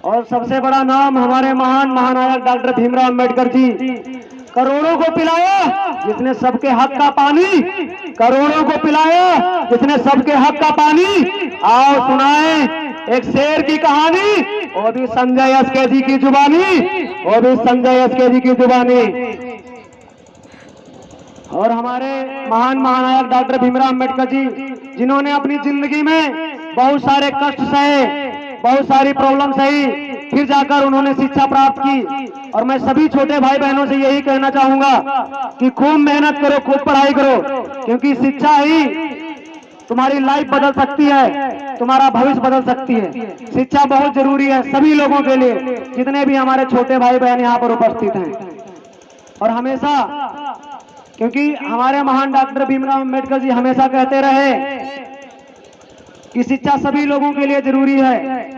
और सबसे बड़ा नाम हमारे महान महानायक डॉक्टर भीमराव अम्बेडकर जी। करोड़ों को पिलाया जिसने सबके हक का पानी, करोड़ों को पिलाया जिसने सबके हक का पानी। आओ सुनाए एक शेर की कहानी, वो भी संजय एसके जी की जुबानी, वो भी संजय एसके जी की जुबानी। और हमारे महान महानायक डॉक्टर भीमराव अम्बेडकर जी, जिन्होंने अपनी जिंदगी में बहुत सारे कष्ट सहे, बहुत सारी प्रॉब्लम सही, फिर जाकर उन्होंने शिक्षा प्राप्त की। और मैं सभी छोटे भाई बहनों से यही कहना चाहूंगा कि खूब मेहनत करो, खूब पढ़ाई करो, क्योंकि शिक्षा ही तुम्हारी लाइफ बदल सकती है, तुम्हारा भविष्य बदल सकती है। शिक्षा बहुत जरूरी है सभी लोगों के लिए, जितने भी हमारे छोटे भाई बहन यहाँ पर उपस्थित हैं। और हमेशा, क्योंकि हमारे महान डॉक्टर भीमराव अम्बेडकर जी हमेशा कहते रहे कि शिक्षा सभी लोगों के लिए जरूरी है।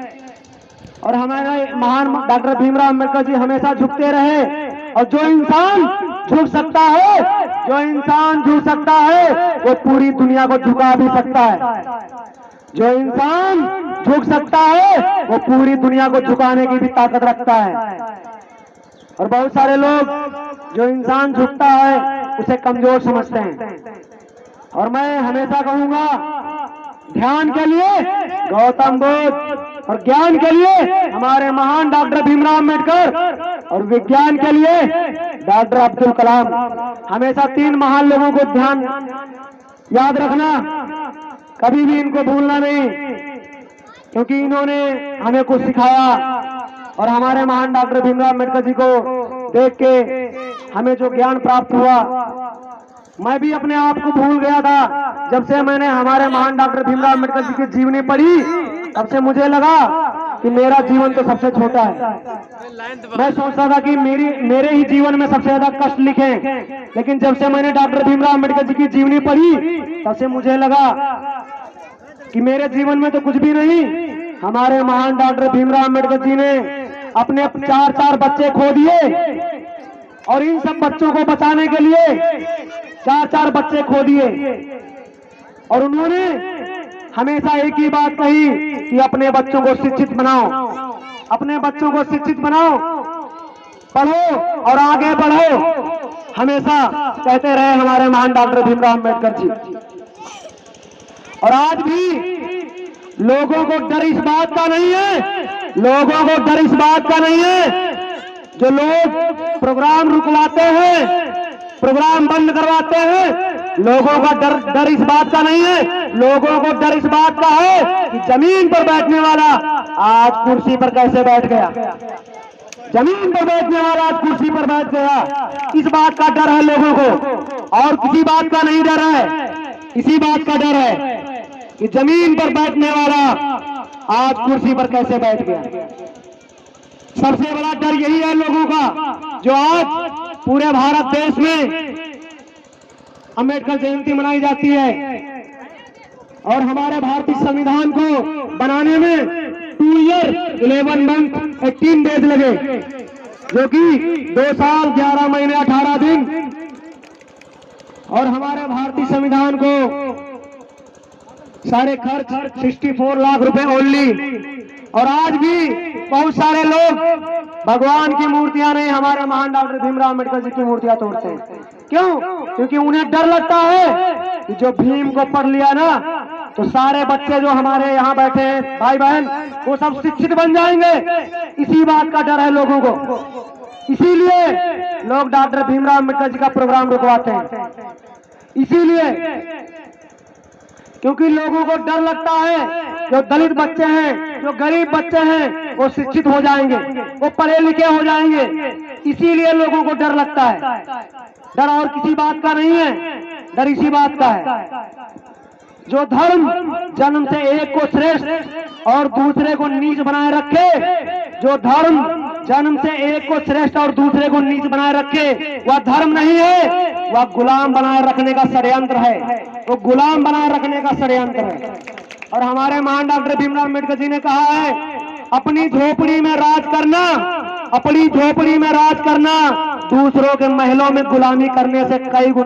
और हमारे महान डॉक्टर भीमराव अम्बेडकर जी हमेशा झुकते रहे। और जो इंसान झुक सकता है, जो इंसान झुक सकता है, वो पूरी दुनिया को झुका भी सकता है। जो इंसान झुक सकता है, वो पूरी दुनिया को झुकाने की भी ताकत रखता है। और बहुत सारे लोग जो इंसान झुकता है उसे कमजोर समझते हैं। और मैं हमेशा कहूंगा, ध्यान के लिए गौतम बुद्ध, और ज्ञान के लिए हमारे महान डॉक्टर भीमराव अम्बेडकर, और विज्ञान के लिए डॉक्टर अब्दुल कलाम। हमेशा तीन महान लोगों को ध्यान याद रखना, कभी भी इनको भूलना नहीं, क्योंकि इन्होंने हमें कुछ सिखाया। और हमारे महान डॉक्टर भीमराव अम्बेडकर जी को देख के हमें जो ज्ञान प्राप्त हुआ, मैं भी अपने आप को भूल गया था। जब से मैंने हमारे महान डॉक्टर भीमराव अम्बेडकर जी की जीवनी पढ़ी, तब से मुझे लगा कि मेरा जीवन तो सबसे छोटा है। मैं सोचता था कि मेरे ही जीवन में सबसे ज्यादा कष्ट लिखे, लेकिन जब से मैंने डॉक्टर भीमराव अम्बेडकर जी की जीवनी पढ़ी, तब से मुझे लगा कि मेरे जीवन में तो कुछ भी नहीं। हमारे महान डॉक्टर भीमराव अम्बेडकर जी ने अपने 4 बच्चे खो दिए, और इन सब बच्चों को बचाने के लिए 4 बच्चे खो दिए। और उन्होंने हमेशा एक ही बात कही कि अपने बच्चों को शिक्षित बनाओ, अपने बच्चों को शिक्षित बनाओ, पढ़ो और आगे बढ़ो। हमेशा कहते रहे हमारे महान डॉक्टर भीमराव अम्बेडकर जी। और आज भी लोगों को डर इस बात का नहीं है, लोगों को डर इस बात का नहीं है, जो लोग प्रोग्राम रुकवाते हैं, प्रोग्राम बंद करवाते हैं, लोगों का डर इस बात का नहीं है। लोगों को डर इस बात का है कि जमीन पर बैठने वाला आज कुर्सी पर कैसे बैठ गया, जमीन पर बैठने वाला आज कुर्सी पर बैठ गया। इस बात का डर है लोगों को, और किसी बात का नहीं डर है। इसी बात का डर है कि जमीन पर बैठने वाला आज कुर्सी पर कैसे बैठ गया। सबसे बड़ा डर यही है लोगों का, जो आज पूरे भारत देश में अम्बेडकर जयंती मनाई जाती है। और हमारे भारतीय संविधान को बनाने में 2 ईयर 11 मंथ 18 डेज लगे, जो कि 2 साल 11 महीने 18 दिन। और हमारे भारतीय संविधान को सारे खर्च 64 लाख रुपए ओनली। और आज भी बहुत सारे लोग भगवान की मूर्तियां नहीं, हमारे महान डॉक्टर भीमराव अम्बेडकर जी की मूर्तियां तोड़ते हैं। क्यों? क्योंकि उन्हें डर लगता है कि जो भीम को पढ़ लिया ना, तो सारे बच्चे जो हमारे यहाँ बैठे हैं भाई बहन, वो सब शिक्षित बन जाएंगे। इसी बात का डर है लोगों को, इसीलिए लोग डॉक्टर भीमराव अम्बेडकर जी का प्रोग्राम रुकवाते हैं। इसीलिए, क्योंकि लोगों को डर लगता है जो दलित बच्चे हैं, जो गरीब बच्चे हैं, वो शिक्षित हो जाएंगे, वो पढ़े लिखे हो जाएंगे। इसीलिए लोगों को डर लगता है। डर और किसी बात का नहीं है, डर इसी बात का है। जो धर्म जन्म से एक को श्रेष्ठ और दूसरे को नीच बनाए रखे, जो धर्म जन्म से एक को श्रेष्ठ और दूसरे को नीच बनाए रखे, वह धर्म नहीं है, वह गुलाम बनाए रखने का षड्यंत्र है, वो गुलाम बनाए रखने का षड्यंत्र है। और हमारे महान डॉक्टर भीमराव अम्बेडकर जी ने कहा है, अपनी झोपड़ी में राज करना, अपनी झोपड़ी में राज करना दूसरों के महलों में गुलामी करने से कई